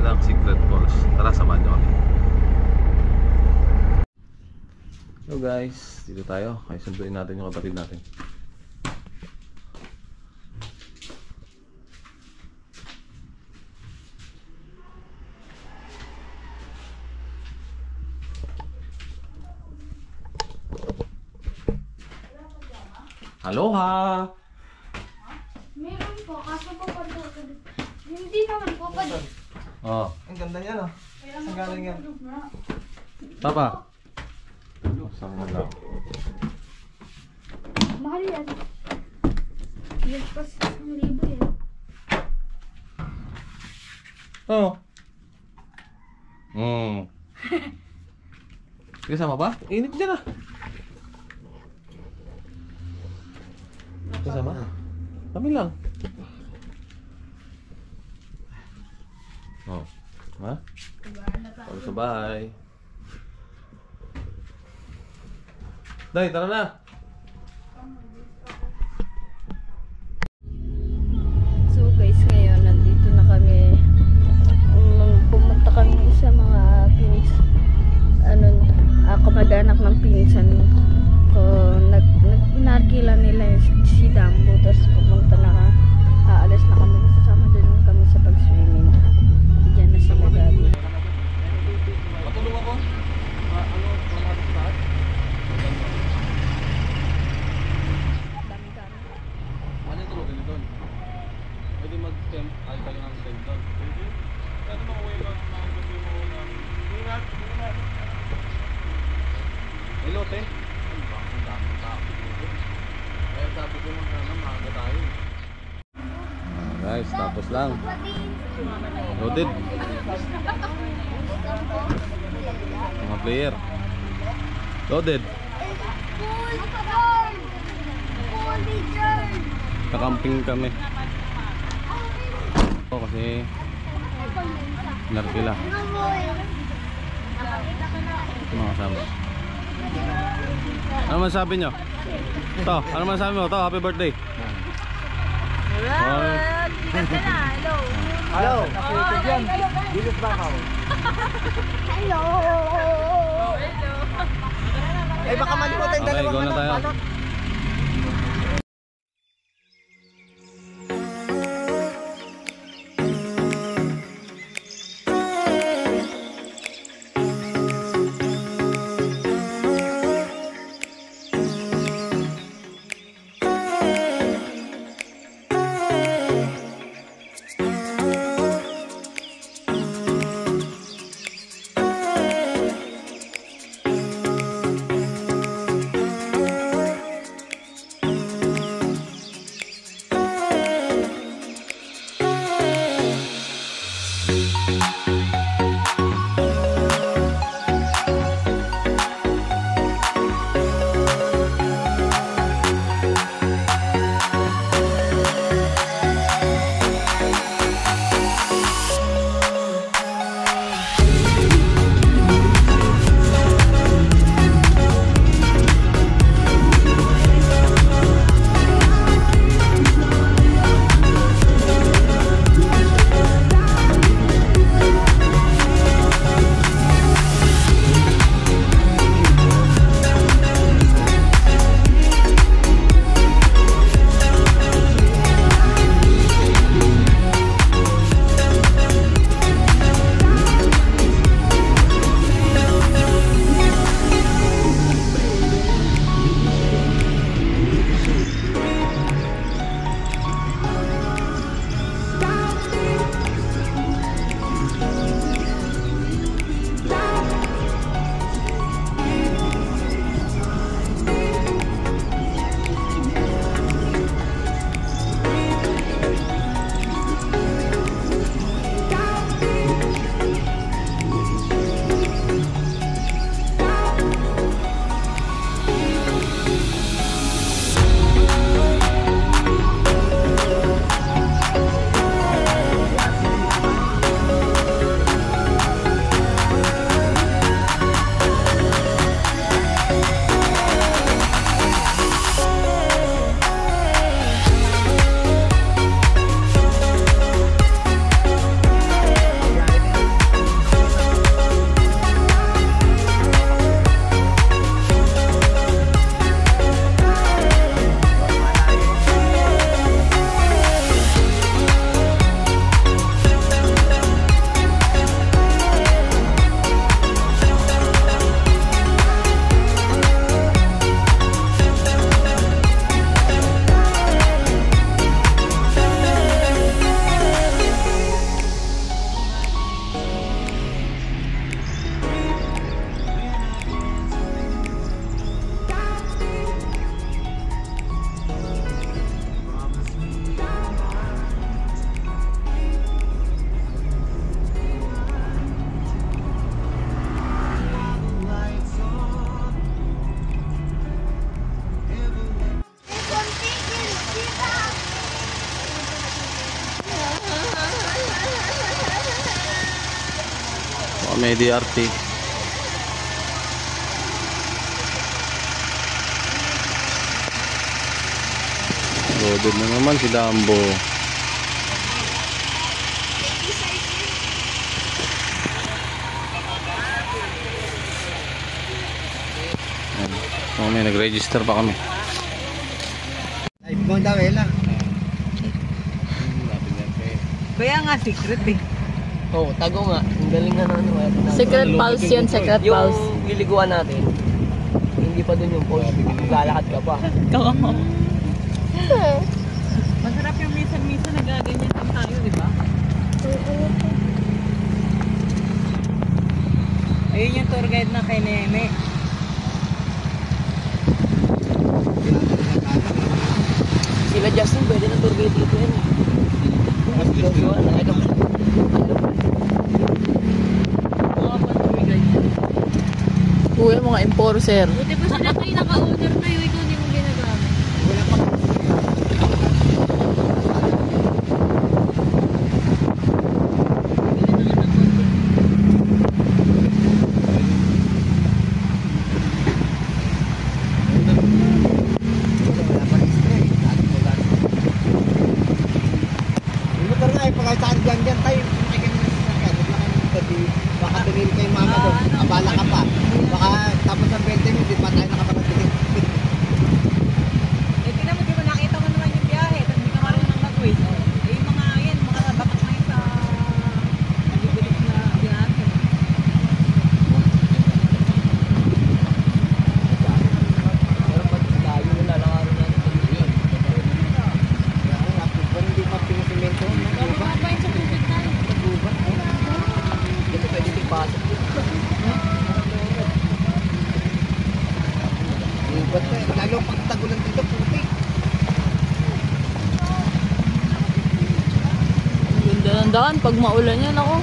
ng Secret Falls. Tara, samahan nyo kami. So guys, dito tayo. Ay, sunduin natin yung kapatid natin. Aloha! Meron po, kaso po pa doon. Hindi naman po pa doon. Oh, Ang ganda niya, no? Saan galing yan? Papa. Saan mo lang? Mahal yan. Yes, pas 1,000 yan. Oh. Kasama ba? Init dyan ah. Kasama? Kami lang. Oh. Ha? Pag sa bahay. Day, tara na. So guys, ngayon nandito na kami. Pumunta kami sa mga kamag-anak ng pinsan ko. Inarkila nila si Dambo, tapos pumunta na aalis na kami, kasama din kami sa pag-swimming. Diyan na sila gabi. Patulong ako. Ano sa Dami-dami. ano yung tulogin doon? Pwede mag-temp, ay tayo ng temp doon. Pwede? Pwede makaway ba ng mga gabi mo ng... Ingat! Hello, te? Ay, baka ang daming tao dito. Kaya sabi ko maaga tayo. Guys, tapos lang. Loaded. Mga player. Loaded. Nakamping kami. Kasi narkila. Mga kasama. Ano masasabi nyo? Ito, ano masasabi mo? Ito, happy birthday. Salamat! Ganda na, hello! Hello! Naka-YouTube yan. Bilis ba ako? Hello! Eh baka malimutan yung Okay, dalawang go na tayo. balot. may DRT. Loaded na naman si Dambo. Ayan. So, may nag-register pa kami. Ay, bigong daw eh lang. Kaya nga secret eh. Oo, tago nga. Ang galing na ano. Secret pulse yun, secret Yung pulse. liliguan natin, hindi pa dun yung pulse. Lalakad ka pa. Masarap yung minsan-minsan nagaganyan din tayo, di ba? Ayun yung tour guide na kay Neme. Sila Justin, pwede na tour guide dito yan. Kuya, mga enforcer. Buti pa sila kayo naka-order na yun, ikaw hindi mo ginagamit. Yung motor nga eh, pagkasaan dyan tayo. Nakikita mo sa sakyan. Baka tumili kay mama doon. Abala ka pa. Baka tapos ng 20 minutes, di pa tayo nakapagtingin. Eh, tingnan mo, di ba nakita mo naman yung biyahe, tapos hindi ka marunong mag-waste. Eh, yung mga yan, mga batak na yun sa malibilis na biyahe. Pero pag layo na lalakarin natin. Kaya nga, kung hindi pa pinasimento. Baka pa yun sa tubig tayo. Ito pwede ipasok yun. Ba't lalo pag tagulan dito, putik. Ganda ng daan. Pag maulan yan ako,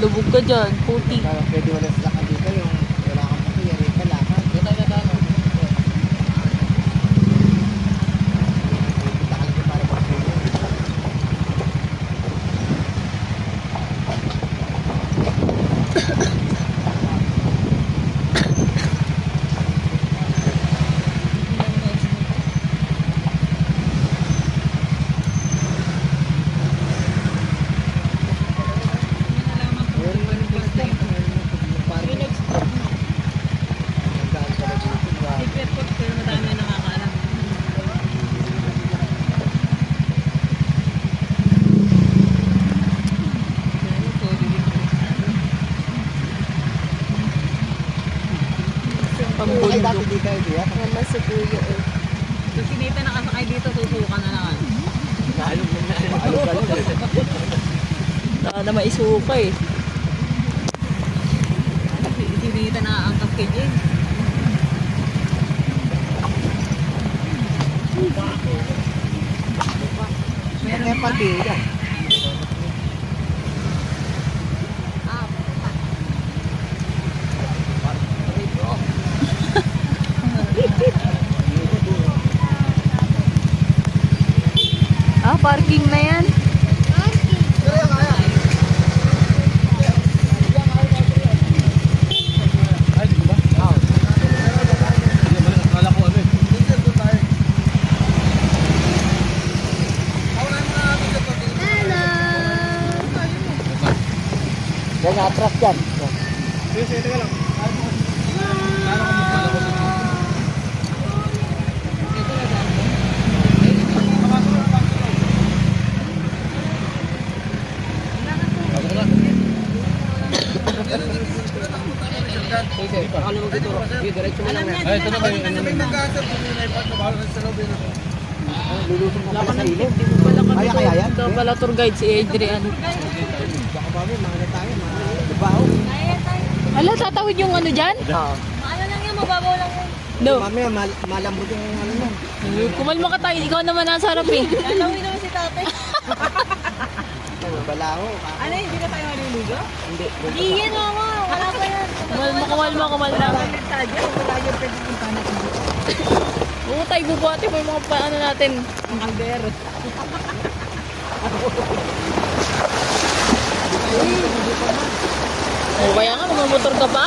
lubog ka dyan. Puti. Kaya pwede wala sa sakyan dito yung wala kang pakiyari ka lakad. Ito tayo na dano. Punta ka lang para mag-pili. Pero madami na nakakaalam. Ay, dati di kayo diya. Naman si Kuya eh. So, sinita nakasakay dito, susukan na naman. Sana maisuka eh. Sinita nakaangkas kay Jen. Meron yung partida. Parking na yan. Ay, di ba? Akala ko ano eh. Yan, atras dyan. Sige, teka lang. Akala mo dito, diretso mo lang yan. Ay, ito na kayo. Lulusong mo pala sa ilog. Wala kami Kaya kaya yan? Ito pala tour guide si Adrian. Baka ba may mga tayo, mga dibaho. Ala, tatawid yung ano dyan? Ano lang yan, mababaw lang yan. No. Mamaya, malambot yung ano mo. Kumalma ka tayo. Ikaw naman nasa harap eh. Lalawin naman si tatay. Balaho. Ano, hindi na tayo maliligo? Hindi. Hindi yan, mama. Wala pa yan. Kumalma. Sadya, wala yung pwede punta natin dito. Oo, tayo bubuhati mo yung mga paano natin. Ang kaldero. O kaya nga, mamotor ka pa?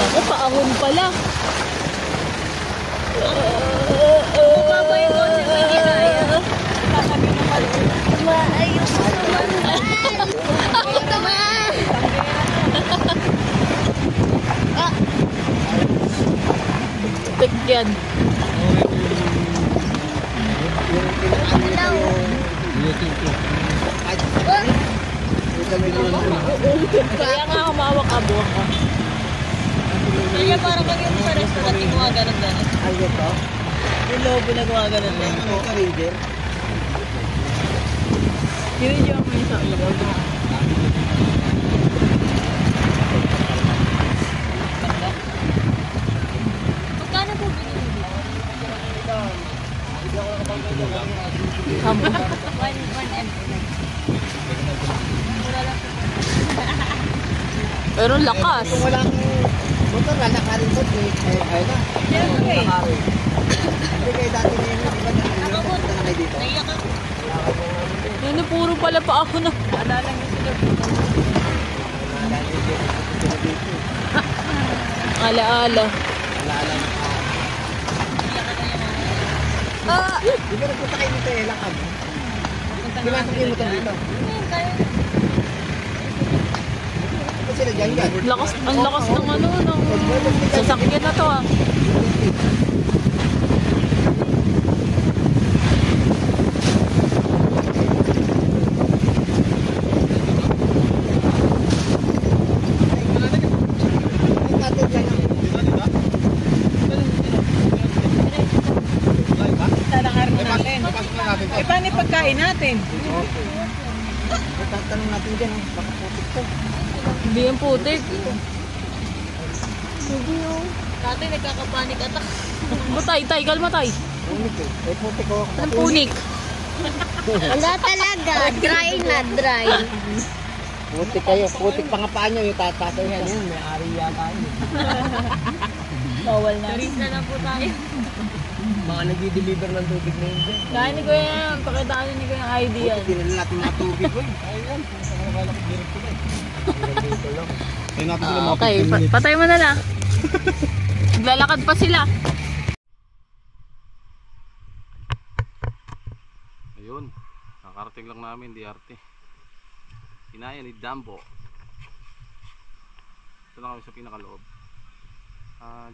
Ako, paahon pala. Bumaba yung kotse mo, hindi kaya. Sasabi naman. Maayos naman. Ako naman. Tek yan. Yung pinaan nila Kaya nga humawak ka, buwak ka. Kaya parang kang yung sa restaurant yung mga ganun-ganun. Ay, ito? Yung lobo na gumaganon din. Ano ka, Ranger? Binidyo ako yung sa ilog. Magkano po binili dito? Hamo. 1 M. Pero lakas. Kung wala akong motor, lalakarin ko. Ayun na. Siyempre. Lalakarin. Hindi kayo dati na yun. Iba na kayo dito. Naiyak ako. Yan, puro pala pa ako na. Alala niyo sila. Alaala. Alaala na ka. Di ba nagpunta kayo dito eh, lakad? Di ba kayo motor dito? Ito sila dyan dyan. Lakas, ang lakas ng ano, ng sasakyan na to ah. Lalakarin natin. Eh, paano yung pagkain natin? Tatanong natin dyan, baka putik to. Hindi yung putik. Hindi yung... Dati nagkakapanik attack. Batay, tay, kalma tay. Punik eh. Eh, putik ko. Anong punik? Wala talaga. Dry na dry. Putik kayo. Putik pa nga paa nyo. Yung tataso yan. Yan, may ari yata yun. Bawal na. Turista na po tayo. Mga nag-deliver ng tubig na yun dyan. Kaya ni Kuya yan. Pakitaan ni Kuya yung ID yan. Tinala natin mga tubig ko eh. Ayun. Nakakala ko direct ko na eh. Dito lang. Okay, patay mo na lang. Naglalakad pa sila. Ayun, nakarating lang namin DRT. Inaya ni Dambo. Ito lang kami sa pinakaloob.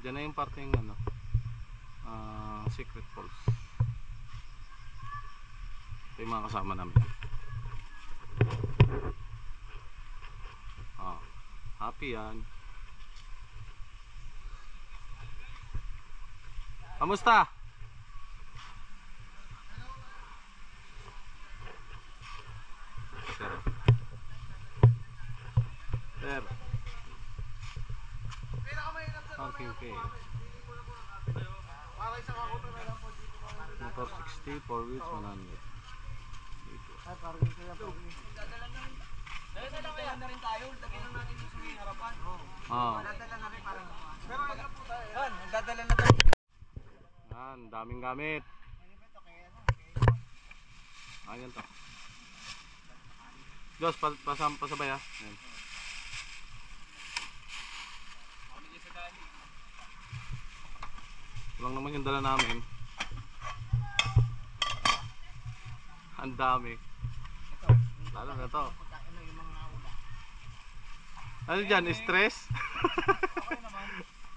Diyan na yung parte yung ano, Secret Falls. Ito yung mga kasama namin. Happy yan. Kamusta? Sir. Sir. Parking fee. Motor 60, 4 wheels 100. Yan, daming gamit. Ayan to. Diyos, pasabay ha. Ayan. Walang naman yung dala namin. Ang dami. Lalo na to. Ano dyan? Stress?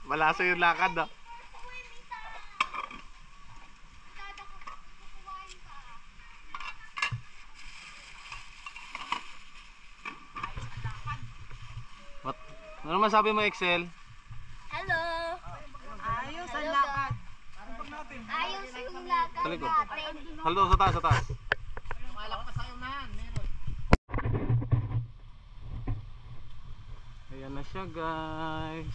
Malasa yung lakad ah. Ano naman sabi mo, Excel? Hello. Ayos ang lakad. Ayos yung lakad Sa likod. natin. Haldo, sa taas, sa taas. Ayan na siya, guys.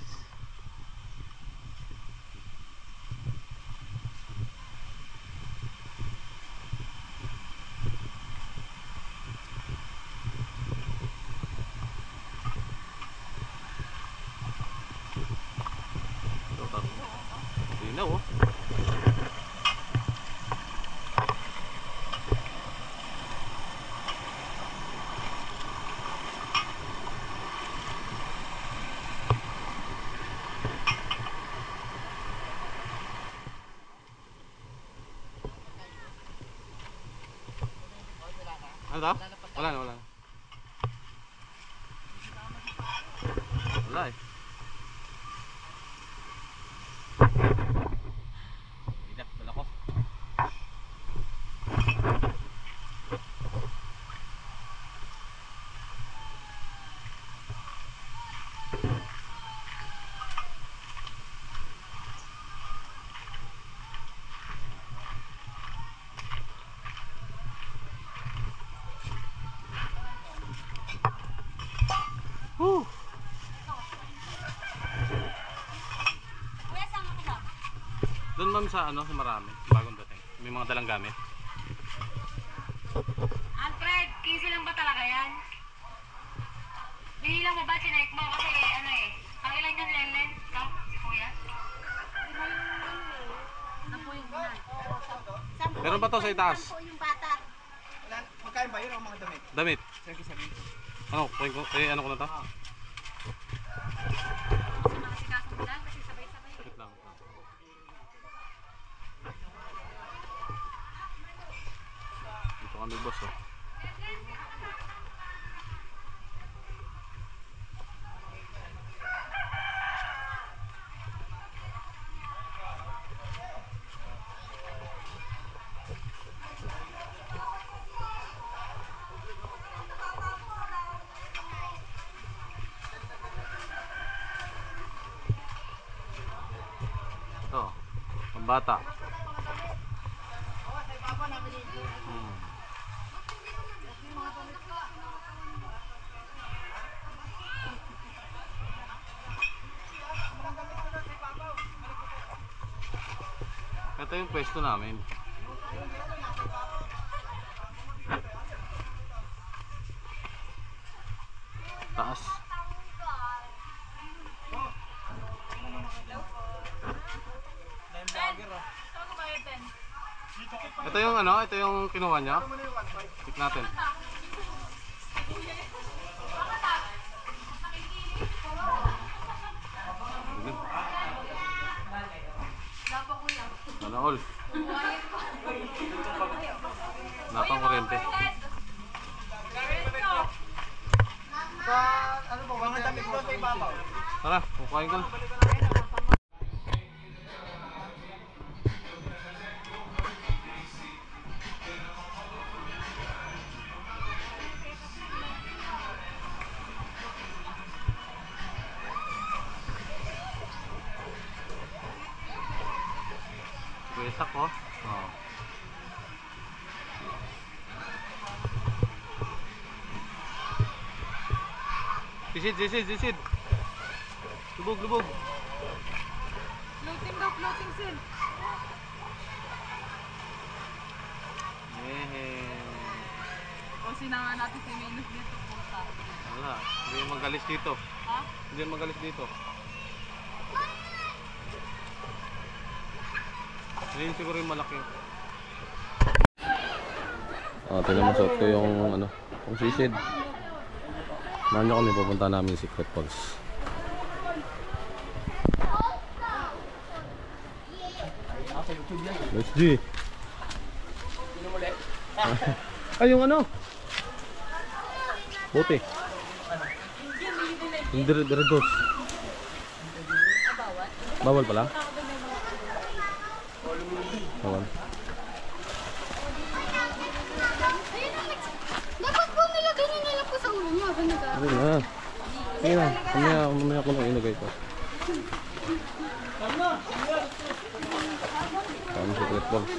Linaw, oh. to? Wala na, wala na. Wala eh. Idak, wala ko. Doon ma'am sa ano, sa Marami, bagong dating. May mga dalang gamit. Alfred, kiso lang ba talaga yan? Binilang mo ba? Chinek mo? Kasi ano eh. Ang ilan yung lelen? Ka? Si kuya? Meron pa to sa itaas. Yung bata. Magkain ba yun o mga damit? Damit. Sabi. Ano? Ano ko na to? Sa mga sikasong bilang kasi sabay-sabay. Sakit lang. Dito kami boss oh. Ito, pambata. Ito yung pwesto namin. Taas. Ito yung ano, ito yung kinuha niya. Tik natin. Sana all. Napang kuryente. Ano po, mga damit doon sa ibabaw. Tara, kukuhain ko na. Wesak ko. Oh. Sisid. Lubog. Floating daw, floating sin. O sinangan natin si Minus dito puta. Wala, hindi yung magalis dito. Ha? Hindi yung magalis dito. Ngayon siguro yung malaki. Tinamasuot ko yung ano, yung sisid. Samahan nyo kami, pupunta namin yung Secret Falls. Let's G. Ay, yung ano? Buti. Yung dire-dos. Bawal pala? Bawal. Dapat po nilagay nyo nila po sa ulo nyo. Habang Sige na. Sige na. Mamaya ko nang inagay ko. Kami Secret Falls.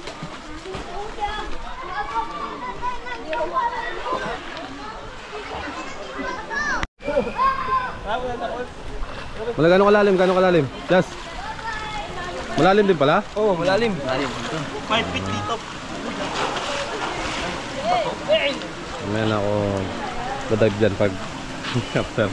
Gano'ng kalalim? Just. Malalim din pala? Oo, malalim. 5 feet dito. Mamaya na ako dadive dyan pag after.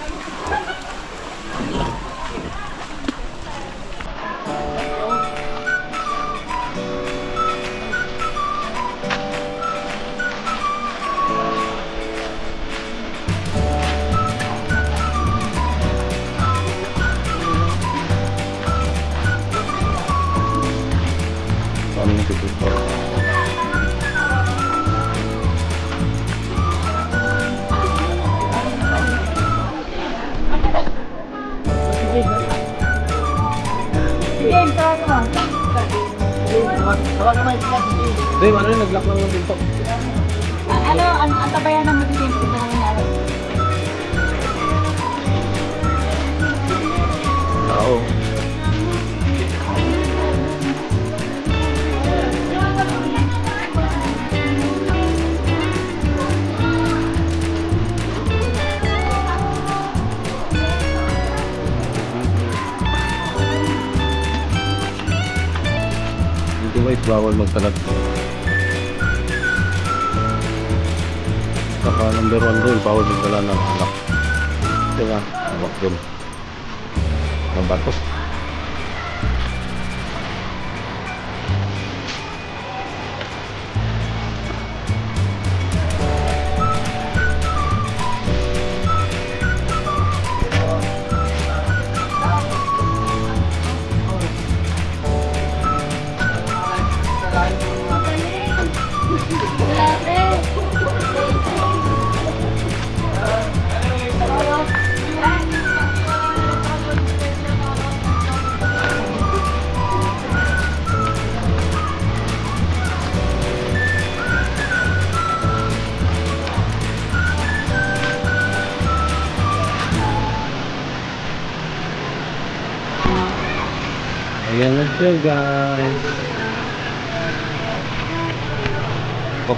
Dave, ano yun? Nag-lock lang ng pinto. Ang tabayan ng magiging ito na nangyari. Oo. Dito ba bawal magtalag? Saka number 1 rule, bawal magdala ng anak. Ito nga, hawak dun. Ng bato. Ayan na siya guys. Oh.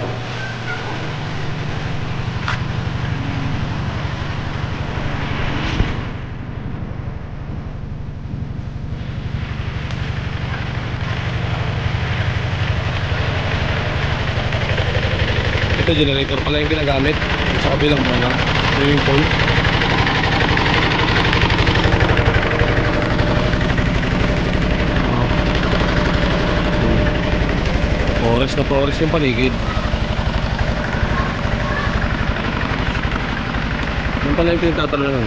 Ito generator pala yung ginagamit sa kabilang mga swimming pool. Forest na forest yung paligid. Yung pala yung pinagtatanong lang.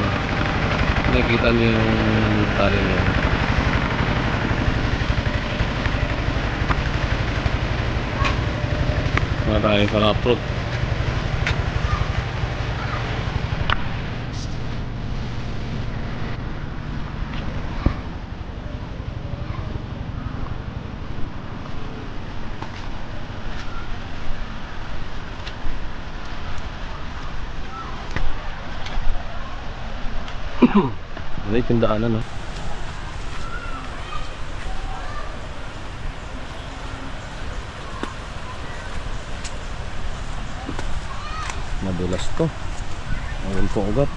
Nakikita niyo yung tali niya. Maraming paraprot. Ano yung tindaanan, no? Madulas to. Ayun po ugat.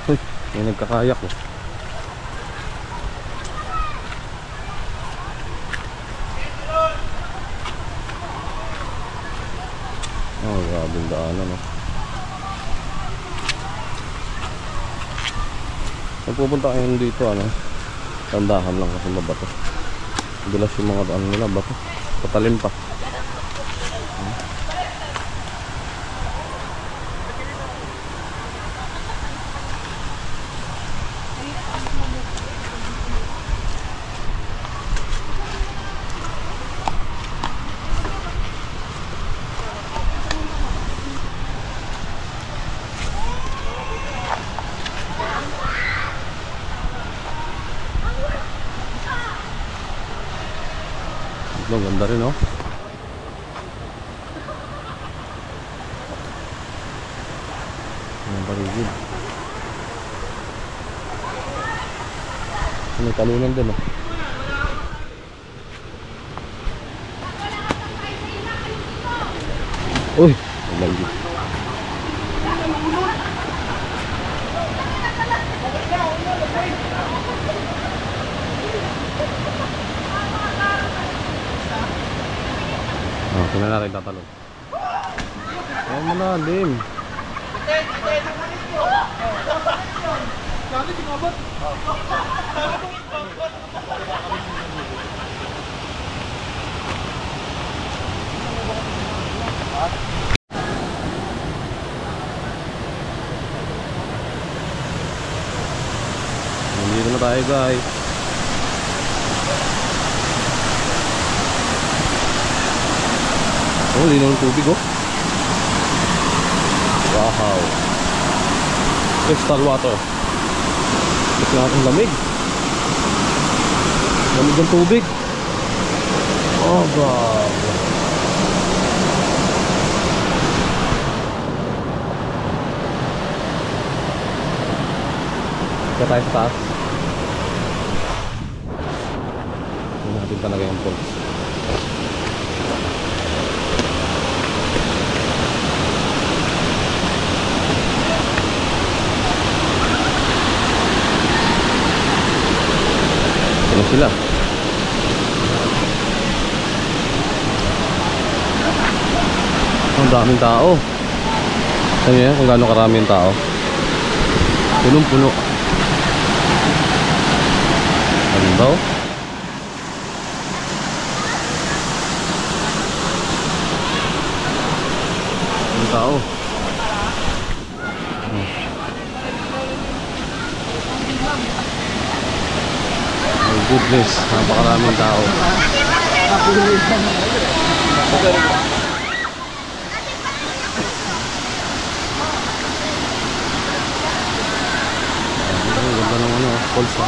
Uy, may nagkakayak oh. Oh, grabe yung daanan oh. Kung pupunta kayo dito ano, tandahan lang kasi mabato. Dulas yung mga daan nila, bato. Patalim pa. Ang ganda rin oh. Ang paligid. May talunan din oh. Uy, ang paligid. Ito na natin tatalon. Ayan mo na, Dim. tayo guys. Oh, linaw ng tubig oh. Wow. Crystal water. Ito ang lamig. Lamig ng tubig. Oh God. Kaya tayo sa taas. Hindi natin talaga yung pulse. Ano sila? Ang daming tao. Saan yan? Kung gaano karami yung tao. Punong-puno. Ano ba? Ang tao. Oh goodness, napakaraming tao. Ang ganda ng ano, falls ah.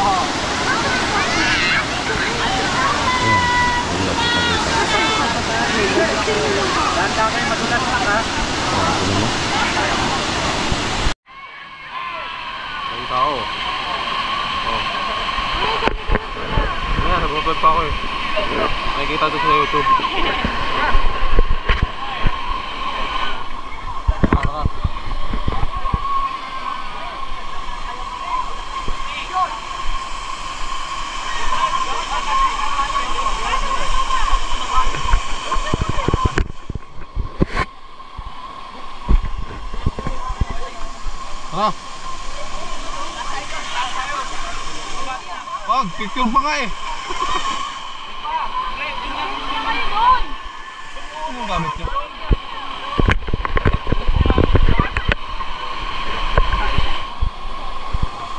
Ang tao. Oh. Ayan, nag-vlog pa ako eh. Nakikita doon sa YouTube. Ha? Wag, picture pa nga eh. Ano ang gamit niya?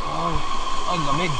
Oh, ang lamig.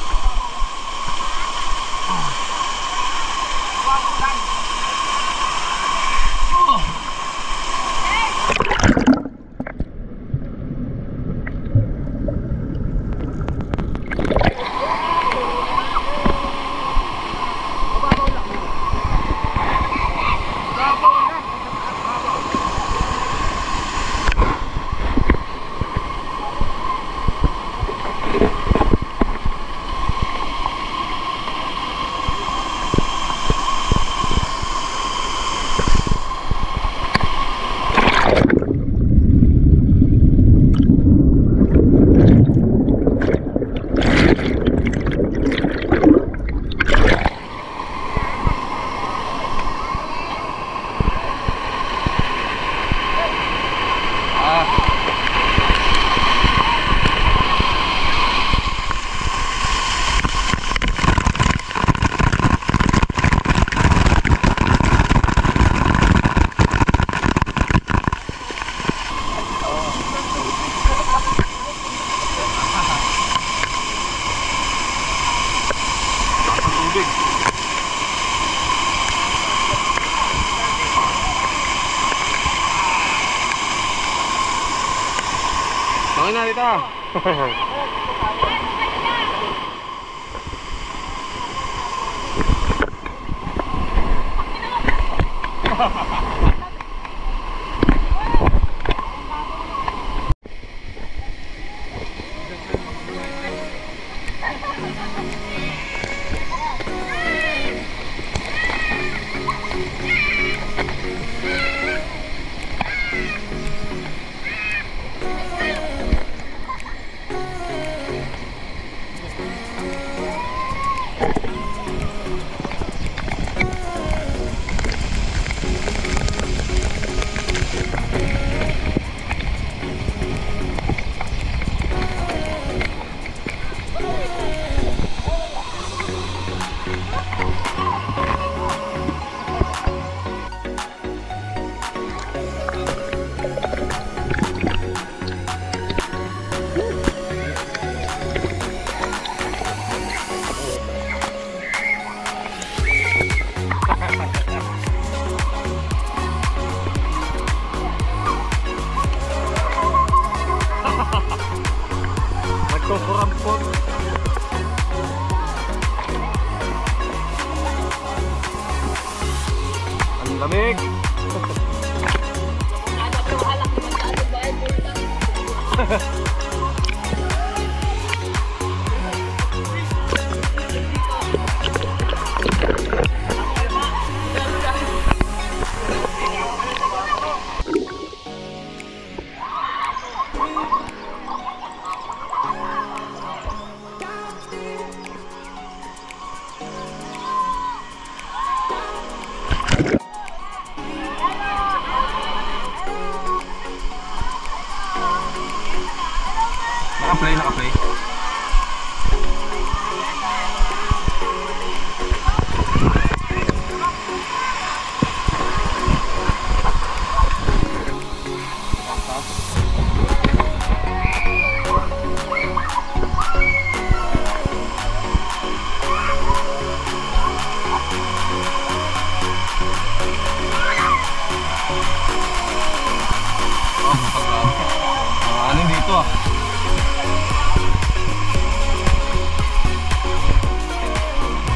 Tangin na dito. Sokurampot. Ang lamig. Naka-play, naka-play. Ano dito ah?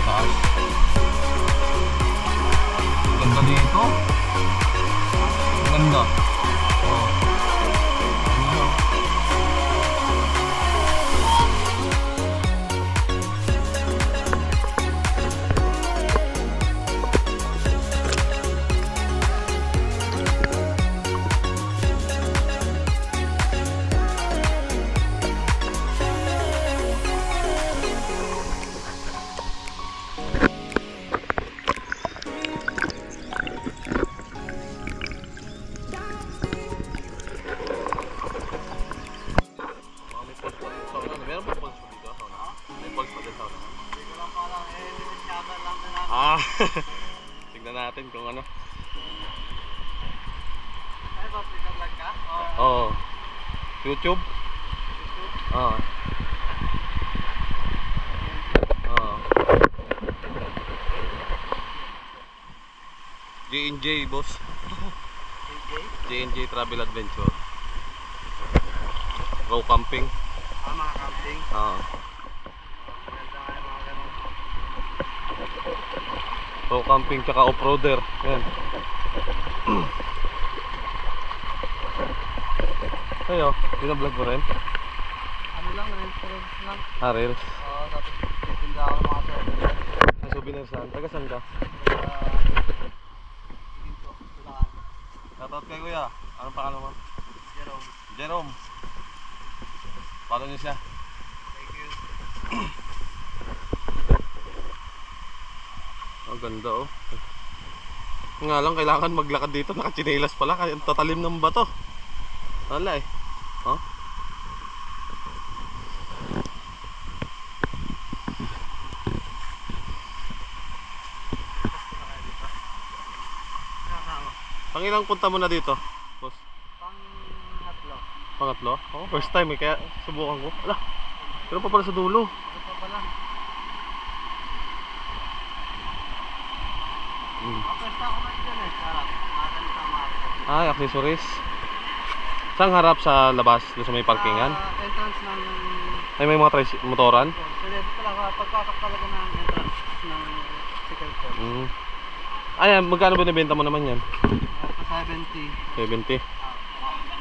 Taas. Ganda dito. Ganda. Oh. Ano? Meron ba pulse pa dito? May pulse pa dito. Ah, tignan natin kung ano. Ay, ba, pinag-vlog ka? Oo. YouTube? Oo. Oo. J&J boss. J&J Travel Adventure. Row camping. Mga camping. Oo. Maganda nga yung mga ganun. Row camping tsaka off-roader. Yan. Ayo, binablog mo rin? Ano lang, restaurant lang. Ah, Reels. Oo, tapos titinda ako ng mga souvenir. Ang souvenir saan? Taga saan ka? Dito, Tulaan. Shoutout kay kuya. Anong pangalan mo? Jerome. Jerome. Follow niyo siya. Thank you. Ang ganda oh. Nga lang kailangan maglakad dito, nakachinelas pala kaya tatalim ng bato. Wala eh. Huh? Pangilang punta mo na dito? Boss. Pang-hatlo. Pangatlo? Oh, first time eh, kaya subukan ko. Ala, pero pa pala sa dulo. Ito pa pala. First ako ngayon dyan eh. Sarap. Maganito ang market. Ay, accessories. Saan harap sa labas? Doon sa may parkingan? Entrance ng... Ay, may mga motoran? Pwede talaga, pagkatak talaga ng entrance ng second floor. Ayan, magkano binibenta mo naman yan? 70. 70?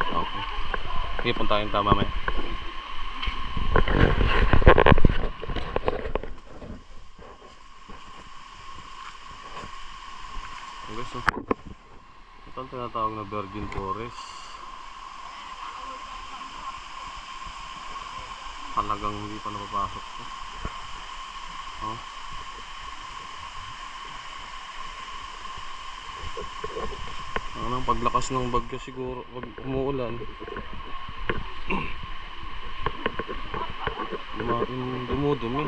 Okay. Sige, puntahin tayo mamaya. Guys, ito ang tinatawag na Virgin Forest. Talagang hindi pa napapasok to. Oh. Anong paglakas ng bagyo siguro pag umuulan. Dumudumi.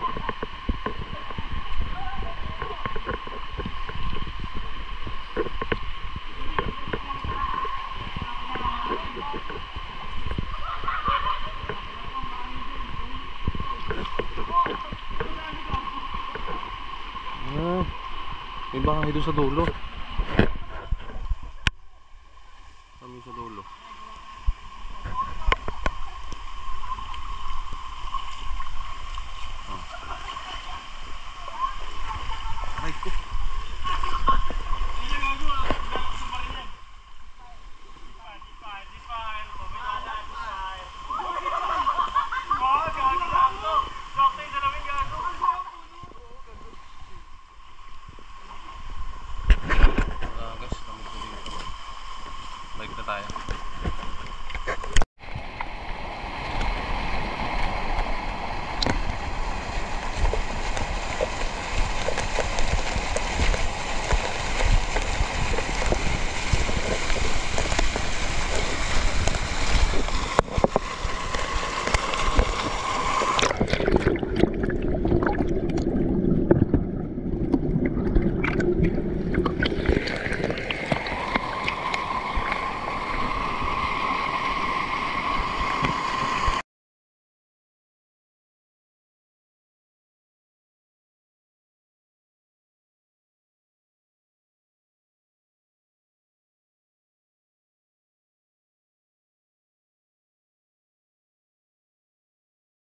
May bahay doon sa dulo. Kami sa dulo.